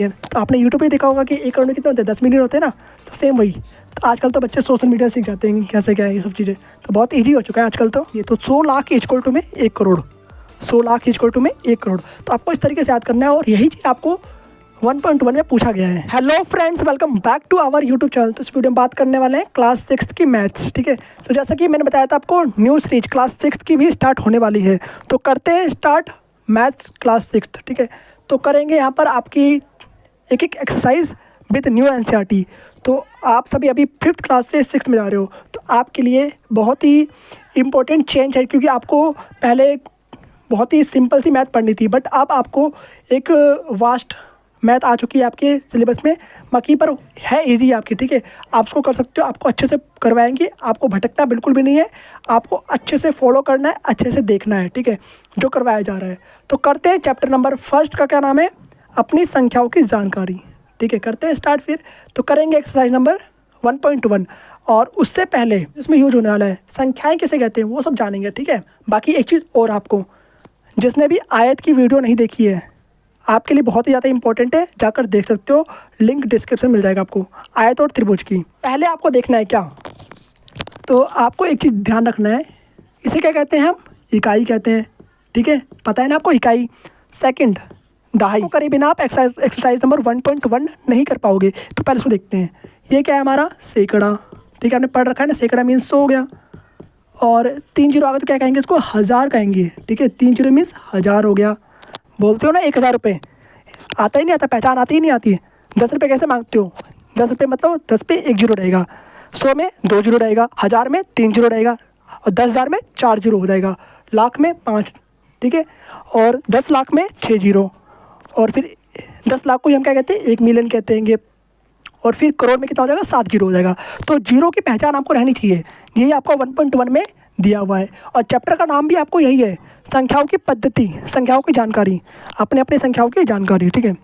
तो आपने यूट्यूब पे देखा होगा कि 1 करोड़ में कितने होते हैं, 10 मिलियन होते हैं ना। तो सेम वही, तो आजकल तो बच्चे सोशल मीडिया सीख जाते हैं कैसे क्या है ये सब चीज़ें, तो बहुत ईजी हो चुका है आजकल। तो ये तो 100 लाख इक्वल टू में 1 करोड़, 100 लाख इक्वल टू में 1 करोड़। तो आपको इस तरीके से याद करना है और यही चीज़ आपको 1.1 में पूछा गया है। Hello friends, welcome back to our YouTube channel. तो इस वीडियो में बात करने वाले हैं क्लास 6 की मैथ्स। ठीक है, तो जैसा कि मैंने बताया था आपको, न्यू सीरीज क्लास 6 की भी स्टार्ट होने वाली है। तो करते हैं स्टार्ट मैथ्स क्लास 6। ठीक है, तो करेंगे यहाँ पर आपकी एक एक एक्सरसाइज विद न्यू एनसीईआरटी। तो आप सभी अभी 5th क्लास से 6th में जा रहे हो, तो आपके लिए बहुत ही इम्पोर्टेंट चेंज है, क्योंकि आपको पहले बहुत ही सिंपल सी मैथ पढ़नी थी, बट अब आपको एक वास्ट मैथ आ चुकी है आपके सिलेबस में। बाकी पर है इजी आपकी। ठीक है, आप उसको कर सकते हो, आपको अच्छे से करवाएंगे, आपको भटकना बिल्कुल भी नहीं है, आपको अच्छे से फॉलो करना है, अच्छे से देखना है। ठीक है, जो करवाया जा रहा है। तो करते हैं चैप्टर नंबर 1 का, क्या नाम है, अपनी संख्याओं की जानकारी। ठीक है, करते हैं स्टार्ट फिर। तो करेंगे एक्सरसाइज नंबर 1.1, और उससे पहले इसमें यूज होने वाला है संख्याएं किसे कहते हैं वो सब जानेंगे। ठीक है, बाकी एक चीज़ और, आपको जिसने भी आयत की वीडियो नहीं देखी है, आपके लिए बहुत ही ज़्यादा इंपॉर्टेंट है, जाकर देख सकते हो, लिंक डिस्क्रिप्शन मिल जाएगा आपको, आयत और त्रिभुज की। पहले आपको देखना है क्या, तो आपको एक चीज़ ध्यान रखना है, इसे क्या कहते हैं हम, इकाई कहते हैं। ठीक है, पता है ना आपको, इकाई, सेकंड, दहाई। करे बिना आप एक्सरसाइज नंबर 1.1 नहीं कर पाओगे। तो पहले इसको देखते हैं, ये क्या है हमारा, सैकड़ा। ठीक है, आपने पढ़ रखा है ना, सैकड़ा मीन्स 100 हो गया, और 3 जीरो आ गए तो क्या कहेंगे इसको, 1000 कहेंगे। ठीक है, 3 जीरो मीन्स 1000 हो गया। बोलते हो ना 1000 रुपये, आता ही नहीं आता, पहचान आती ही नहीं आती है। 10 रुपये कैसे मांगते हो, 10 रुपये मतलब 10 पे 1 जीरो रहेगा, 100 में 2 जीरो रहेगा, 1000 में 3 जीरो रहेगा, और 10,000 में 4 जीरो हो जाएगा, लाख में 5। ठीक है, और 10 लाख में 6 जीरो, और फिर 10 लाख को ही हम क्या कहते हैं, 1 मिलियन कहते हैं। और फिर करोड़ में कितना हो जाएगा, 7 जीरो हो जाएगा। तो जीरो की पहचान आपको रहनी चाहिए, यही आपको 1.1 में दिया हुआ है। और चैप्टर का नाम भी आपको यही है, संख्याओं की पद्धति, संख्याओं की जानकारी, अपने अपने संख्याओं की जानकारी। ठीक है,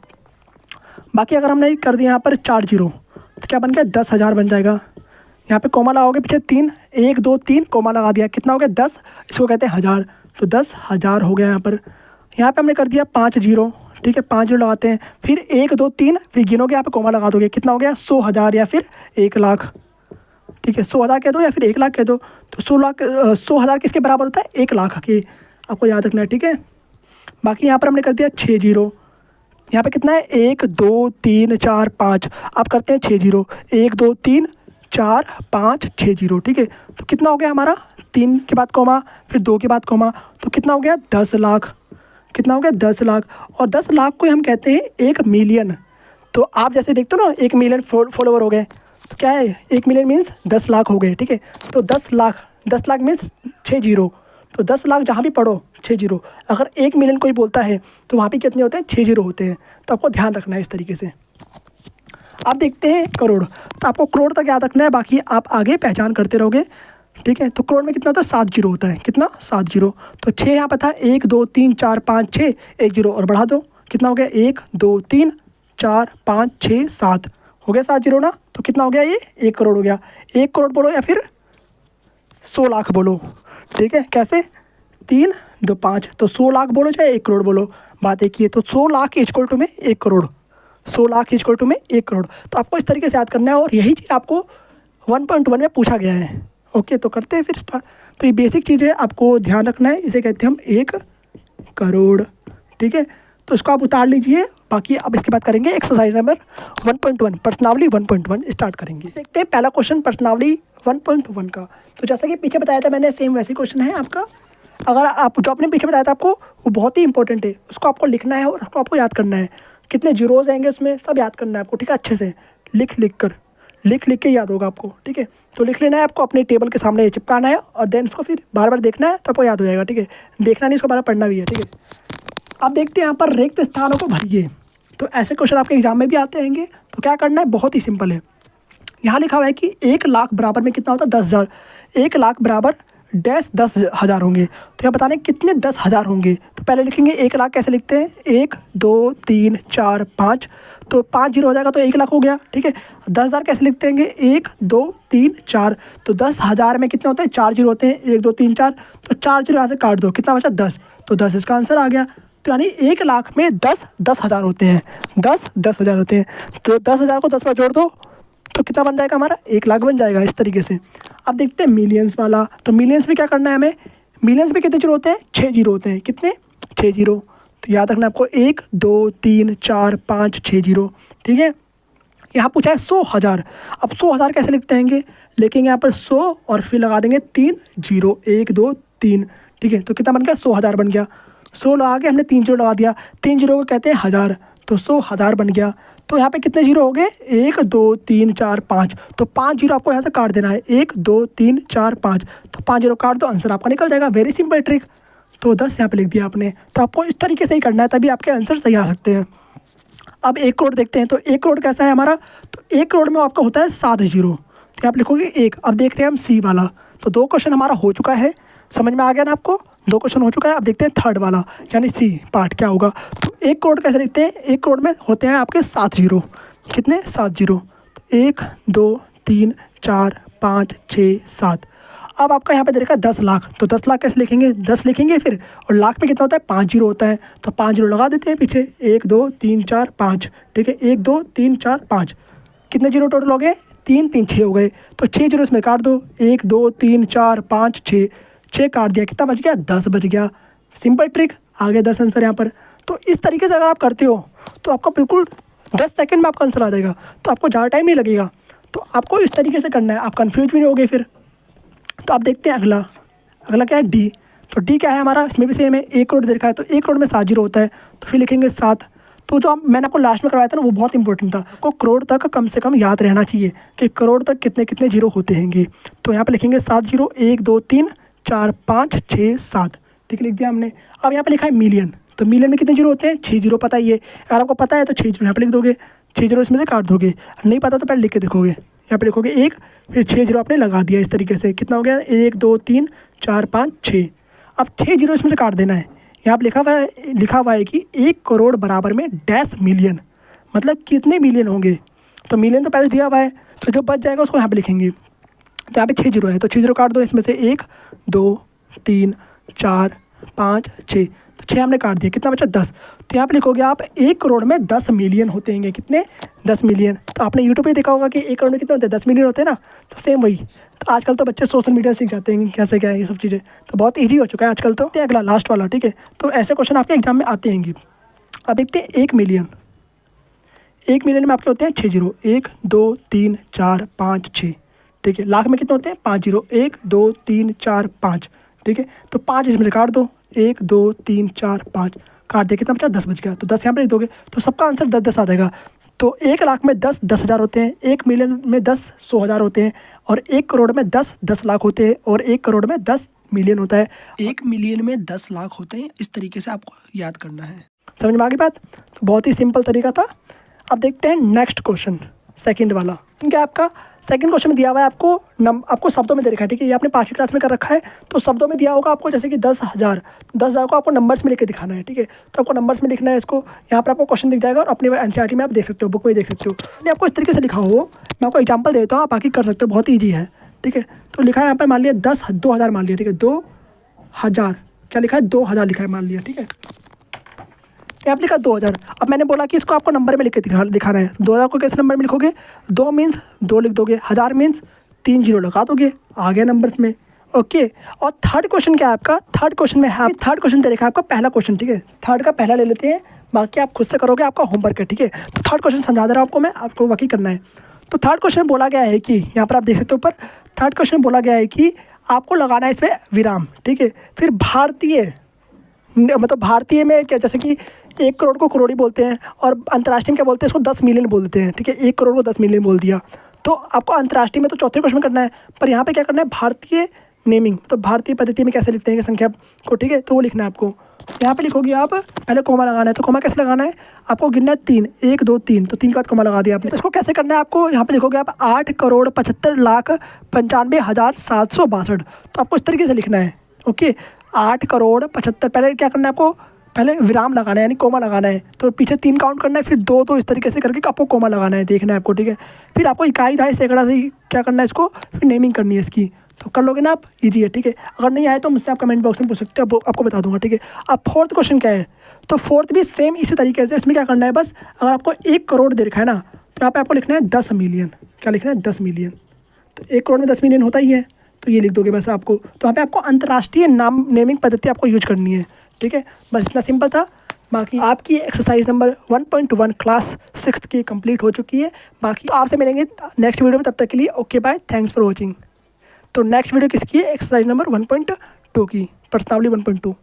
बाकी अगर हमने कर दिया यहाँ पर 4 जीरो, तो क्या बन गया, 10,000 बन जाएगा। यहाँ पे कोमा लगाओगे पीछे 3, 1 2 3 कोमा लगा दिया, कितना हो गया, 10, इसको कहते हैं 1000, तो 10,000 हो गया यहाँ पर। यहाँ पे हमने कर दिया 5 जीरो। ठीक है, 5 जीरो लगाते हैं, फिर 1 2 3, फिर गिनोगे, यहाँ पे कोमा लगा दोगे, कितना हो गया, 100,000 या फिर 1 लाख। ठीक है, 100,000 कह दो या फिर 1 लाख कह दो, तो 100,000 किसके बराबर होता है, 1 लाख के, आपको याद रखना है। ठीक है, बाकी यहाँ पर हमने कर दिया 6 जीरो, यहाँ पे कितना है, 1 2 3 4 5, आप करते हैं 6 जीरो, 1 2 3 4 5 6 जीरो। ठीक है, तो कितना हो गया हमारा, 3 के बाद कोमा, फिर 2 के बाद कोमा, तो कितना हो गया, 10 लाख। कितना हो गया, 10 लाख, और 10 लाख को हम कहते हैं 1 मिलियन। तो आप जैसे देखते हो ना, 1 मिलियन फॉलोवर हो गए, तो क्या है, 1 मिलियन मीन्स 10 लाख हो गए। ठीक है, तो 10 लाख मीन्स 6 जीरो, तो 10 लाख जहाँ भी पढ़ो 6 जीरो। अगर 1 मिलियन कोई बोलता है तो वहाँ पे कितने होते हैं, 6 जीरो होते हैं। तो आपको ध्यान रखना है इस तरीके से। आप देखते हैं करोड़, तो आपको करोड़ तक याद रखना है, बाकी आप आगे पहचान करते रहोगे। ठीक है, तो करोड़ में कितना होता है, 7 जीरो होता है, कितना, 7 जीरो। तो 6 यहाँ पर था, 1 2 3 4 5 6, 1 जीरो और बढ़ा दो, कितना हो गया, 1 2 3 4 5 6 7, हो गया 7 जीरो ना। तो कितना हो गया, ये 1 करोड़ हो गया। 1 करोड़ बोलो या फिर 100 लाख बोलो। ठीक है, कैसे, 3 2 5, तो 100 लाख बोलो चाहे 1 करोड़ बोलो, बात एक ही है। तो 100 लाख इक्वल टू में 1 करोड़, 100 लाख इक्वल टू में 1 करोड़। तो आपको इस तरीके से याद करना है, और यही चीज़ आपको 1.1 में पूछा गया है। ओके, तो करते हैं फिर स्टार्ट। तो ये बेसिक चीज़ है, आपको ध्यान रखना है, इसे कहते हैं हम 1 करोड़। ठीक है, तो इसको आप उतार लीजिए। बाकी अब इसके बाद करेंगे एक्सरसाइज नंबर 1.1, प्रश्नावली 1.1 स्टार्ट करेंगे। देखते हैं पहला क्वेश्चन प्रश्नावली 1.1 का। तो जैसा कि पीछे बताया था मैंने, सेम वैसे क्वेश्चन है आपका। अगर आप जो आपने पीछे बताया था आपको, वो बहुत ही इंपॉर्टेंट है, उसको आपको लिखना है और उसको आपको याद करना है, कितने जीरोज़ आएंगे उसमें, सब याद करना है आपको। ठीक है, अच्छे से लिख के याद होगा आपको। ठीक है, तो लिख लेना है आपको, अपने टेबल के सामने चिपकाना है, और देन उसको फिर बार बार देखना है, तो आपको याद हो जाएगा। ठीक है, देखना नहीं, उसको बार बार पढ़ना भी है। ठीक है, अब देखते हैं यहाँ पर रिक्त स्थानों को भरिए। तो ऐसे क्वेश्चन आपके एग्जाम में भी आते रहेंगे। तो क्या करना है, बहुत ही सिंपल है। यहाँ लिखा हुआ है कि 1 लाख बराबर में कितना होता है, 10,000। 1 लाख बराबर डैश 10,000 होंगे। तो यहाँ बताने कितने 10,000 होंगे। तो पहले लिखेंगे 1 लाख, कैसे लिखते हैं, 1 2 3 4 5, तो 5 जीरो हो जाएगा, तो 1 लाख हो गया। ठीक है, 10,000 कैसे लिखते हैं, 1 2 3 4, तो 10,000 में कितने होते हैं, 4 जीरो होते हैं, 1 2 3 4, तो 4 जीरो यहाँ से काट दो, कितना बचा, 10, तो 10 इसका आंसर आ गया। तो यानी 1 लाख में 10,000 होते हैं, 10,000 होते हैं। तो 10,000 को 10 पर जोड़ दो तो कितना बन जाएगा हमारा, 1 लाख बन जाएगा इस तरीके से। अब देखते हैं मिलियंस वाला। तो मिलियंस में क्या करना है हमें, मिलियंस में कितने जीरो होते हैं, 6 जीरो होते हैं। कितने, 6 जीरो। तो याद रखना आपको 1 2 3 4 5 6 जीरो, ठीक है। यहाँ पूछा है 100,000। अब 100,000 कैसे लिखते हैं, लेकिन यहाँ पर 100 और फिर लगा देंगे 3 जीरो, 1 2 3, ठीक है। तो कितना बन गया, 100,000 बन गया। 100 लगा के हमने 3 जीरो लगा दिया, 3 जीरो को कहते हैं 1000, तो 100,000 बन गया। तो यहाँ पे कितने जीरो हो गए, 1 2 3 4 5, तो 5 जीरो आपको यहाँ से काट देना है, 1 2 3 4 5, तो 5 जीरो काट दो, आंसर आपका निकल जाएगा। Very simple trick. तो 10 यहाँ पे लिख दिया आपने। तो आपको इस तरीके से ही करना है, तभी आपके आंसर सही आ सकते हैं। अब 1 करोड़ देखते हैं। तो 1 करोड़ कैसा है हमारा, तो 1 करोड़ में आपका होता है 7 जीरो, तो आप लिखोगे 1। अब देख रहे हैं हम सी वाला। तो 2 क्वेश्चन हमारा हो चुका है, समझ में आ गया ना आपको, 2 क्वेश्चन हो चुका है। अब देखते हैं थर्ड वाला यानी सी पार्ट क्या होगा। तो 1 करोड़ कैसे लिखते हैं, 1 करोड़ में होते हैं आपके 7 जीरो। कितने, 7 जीरो। 1 2 3 4 5 6 7। अब आपका यहाँ पे दे रखा है 10 लाख। तो 10 लाख कैसे लिखेंगे, 10 लिखेंगे फिर, और लाख में कितना होता है, 5 जीरो होता है। तो 5 जीरो लगा देते हैं पीछे, 1 2 3 4 5, ठीक है। 1 2 3 4 5, कितने जीरो टोटल हो गए, 3 3 6 हो गए। तो 6 जीरो इसमें काट दो, 1 2 3 4 5 6, 6 काट दिया, कितना बच गया, 10 बच गया। सिंपल ट्रिक, आ गया 10 आंसर यहाँ पर। तो इस तरीके से अगर आप करते हो तो आपको बिल्कुल 10 सेकंड में आपका आंसर आ जाएगा, तो आपको ज़्यादा टाइम नहीं लगेगा। तो आपको इस तरीके से करना है, आप कन्फ्यूज भी नहीं होगे फिर। तो आप देखते हैं अगला, अगला क्या है, डी। तो डी क्या है हमारा, इसमें भी सेम है, 1 करोड़ देखा है। तो 1 करोड़ में 7 जीरो होता है, तो फिर लिखेंगे 7। तो जो मैंने आपको लास्ट में करवाया था ना, वो बहुत इंपॉर्टेंट था। आपको करोड़ तक कम से कम याद रहना चाहिए कि करोड़ तक कितने कितने जीरो होते हैंगे। तो यहाँ पे लिखेंगे 7 जीरो, 1 2 3 4 5 6 7, ठीक है, लिख दिया हमने। अब यहाँ पे लिखा है मिलियन। तो मिलियन में कितने जीरो होते हैं, 6 जीरो, पता ही है। अगर आपको पता है तो 6 जीरो यहाँ पे लिख दोगे, 6 जीरो इसमें से काट दोगे। नहीं पता तो पहले लिख के देखोगे, यहाँ पे लिखोगे 1, फिर 6 जीरो आपने लगा दिया इस तरीके से। कितना हो गया, 1 2 3 4 5 6। अब 6 जीरो इसमें से काट देना है। यहाँ पे लिखा हुआ है कि 1 करोड़ बराबर में डैश मिलियन, मतलब कितने मिलियन होंगे। तो मिलियन तो पहले दिया हुआ है, तो जो बच जाएगा उसको यहाँ पे लिखेंगे। तो यहाँ पे 6 जीरो है, तो 6 जीरो काट दो, इसमें से 1 2 3 4 5 6, तो 6 हमने काट दिया, कितना बचा, 10। तो यहाँ पे लिखोगे आप 1 करोड़ में 10 मिलियन होते हैं। कितने, 10 मिलियन। तो आपने यूट्यूब पे देखा होगा कि 1 करोड़ में कितने होते हैं, 10 मिलियन होते हैं ना। तो सेम वही। तो आजकल तो बच्चे सोशल मीडिया सीख जाते हैं कैसे क्या है ये सब चीज़ें, तो बहुत ईजी हो चुका है आजकल। तो अगला लास्ट वाला, ठीक है। तो ऐसे क्वेश्चन आपके एग्जाम में आते हैं। अब देखते हैं 1 मिलियन। 1 मिलियन में आपके होते हैं 6 जीरो, 1 2 3 4 5 6, ठीक है। लाख में कितने होते हैं, 5 जीरो, 1 2 3 4 5, ठीक है। तो 5 इसमें से काट दो, 1 2 3 4 5, काट दिया, कितना बचा, 10 बच गया। तो 10 यहाँ पर लिख दोगे, तो सबका आंसर 10 आ जाएगा। तो 1 लाख में 10,000 होते हैं, 1 मिलियन में 100,000 होते हैं, और 1 करोड़ में 10 लाख होते हैं, और 1 करोड़ में 10 मिलियन होता है। 1 मिलियन में 10 लाख होते हैं। इस तरीके से आपको याद करना है। समझ में आ गई बात। तो बहुत ही सिंपल तरीका था। अब देखते हैं नेक्स्ट क्वेश्चन, सेकंड वाला। क्या आपका सेकंड क्वेश्चन में दिया हुआ है आपको शब्दों में दे रखा है, ठीक है। ये आपने 5वीं क्लास में कर रखा है। तो शब्दों में दिया होगा आपको, जैसे कि 10,000 को आपको नंबर्स में लेके दिखाना है, ठीक है। तो आपको नंबर्स में लिखना है इसको। यहाँ पर आपको क्वेश्चन दिख जाएगा, और अपने NCERT में आप देख सकते हो, बुक में देख सकते हो। नहीं आपको इस तरीके से लिखा हो, मैं आपको एग्जाम्पल देता हूँ, आप बाकी कर सकते हो, बहुत ईजी है, ठीक है। तो लिखा है यहाँ पर, मान लिया 2,000 मान लिया, ठीक है। 2,000 क्या लिखा है, 2,000 लिखा है मान लिया, ठीक है। आप लिखा 2,000। अब मैंने बोला कि इसको आपको नंबर में लिख के दिखाना है। 2,000 को कैसे नंबर में लिखोगे, 2 मीन्स 2 लिख दोगे, 1000 मीन्स 3 जीरो लगा दोगे, आ गया नंबर्स में, ओके। और थर्ड क्वेश्चन क्या है आपका, थर्ड क्वेश्चन में है, थर्ड क्वेश्चन दे रखा है आपका पहला क्वेश्चन, ठीक है। थर्ड का पहला ले लेते हैं, बाकी आप खुद से करोगे, आपका होमवर्क है, ठीक है। तो थर्ड क्वेश्चन समझा दे रहा हूँ आपको मैं, आपको बाकी करना है। तो थर्ड क्वेश्चन बोला गया है कि, यहाँ पर आप देख सकते हो ऊपर, थर्ड क्वेश्चन बोला गया है कि आपको लगाना है इसमें विराम, ठीक है। फिर भारतीय, मतलब भारतीय में क्या, जैसे कि 1 करोड़ को करोड़ी बोलते हैं, और अंतर्राष्ट्रीय में क्या बोलते हैं, इसको 10 मिलियन बोलते हैं, ठीक है। 1 करोड़ को 10 मिलियन बोल दिया। तो आपको अंतर्राष्ट्रीय में तो चौथे क्वेश्चन में करना है, पर यहाँ पे क्या करना है, भारतीय नेमिंग, तो भारतीय पद्धति में कैसे लिखते हैं संख्या को, ठीक है। तो वो लिखना है आपको। यहाँ पे लिखोगे आप, पहले कोमा लगाना है। तो कोमा कैसे लगाना है, आपको गिनना है 3, 1 2 3, तो 3 के बाद कोमा लगा दिया आपने। तो इसको कैसे करना है आपको, यहाँ पे लिखोगे आप 8,75,95,762। तो आपको इस तरीके से लिखना है, ओके। 8,75,, पहले क्या करना है आपको, पहले विराम लगाना है, यानी कोमा लगाना है। तो पीछे 3 काउंट करना है, फिर 2 तो इस तरीके से करके आपको कोमा लगाना है, देखना है आपको, ठीक है। फिर आपको इकाई, दहाई, सैकड़ा से क्या करना है इसको, फिर नेमिंग करनी है इसकी। तो कर लोगे ना आप, ईजी है, ठीक है। अगर नहीं आए तो मुझसे आप कमेंट बॉक्स में पूछ सकते हो, आपको बता दूंगा, ठीक है। अब फोर्थ क्वेश्चन क्या है, तो फोर्थ भी सेम इसी तरीके से, इसमें क्या करना है बस, अगर आपको 1 करोड़ दे रखा है ना, तो यहाँ पे आपको लिखना है 10 मिलियन। क्या लिखना है? 10 मिलियन। तो 1 करोड़ में 10 मिलियन होता ही है, तो ये लिख दोगे बस आपको। तो यहाँ पे आपको अंतर्राष्ट्रीय नेमिंग पद्धति आपको यूज करनी है, ठीक है। बस इतना सिंपल था। बाकी आपकी एक्सरसाइज नंबर 1.1 क्लास 6th की कंप्लीट हो चुकी है। बाकी तो आपसे मिलेंगे नेक्स्ट वीडियो में, तब तक के लिए okay bye, thanks for watching. तो नेक्स्ट वीडियो किसकी है? एक्सरसाइज नंबर 1.2 की, प्रश्नावली 1.2।